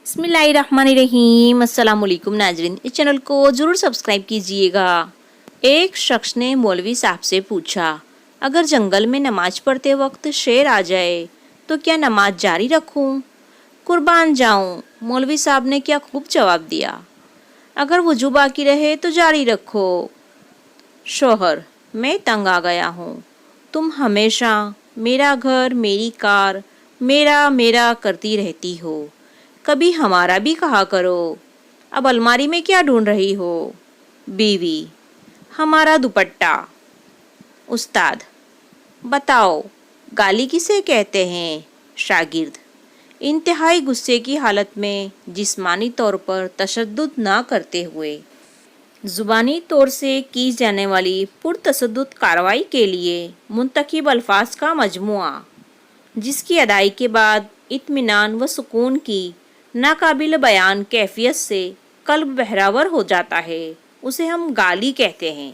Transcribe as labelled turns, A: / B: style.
A: बिस्मिल्लाहिर्रहमानिर्रहीम। अस्सलाम वालेकुम नाजरीन, इस चैनल को ज़रूर सब्सक्राइब कीजिएगा। एक शख्स ने मौलवी साहब से पूछा, अगर जंगल में नमाज पढ़ते वक्त शेर आ जाए तो क्या नमाज जारी रखूं? कुर्बान जाऊं, मौलवी साहब ने क्या खूब जवाब दिया। अगर वजू बाकी रहे तो जारी रखो। शौहर, मैं तंग आ गया हूँ, तुम हमेशा मेरा घर, मेरी कार, मेरा मेरा करती रहती हो, कभी हमारा भी कहा करो। अब अलमारी में क्या ढूंढ रही हो? बीवी, हमारा दुपट्टा। उस्ताद, बताओ गाली किसे कहते हैं? शागिर्द, इंतहाई गुस्से की हालत में जिस्मानी तौर पर तशद्दुद ना करते हुए ज़ुबानी तौर से की जाने वाली पुरतसद्दुद कार्रवाई के लिए मुंतखब अल्फाज का मजमुआ, जिसकी अदाई के बाद इत्मीनान व सुकून की नाकाबिल बयान कैफियत से कल्ब बहरावर हो जाता है, उसे हम गाली कहते हैं।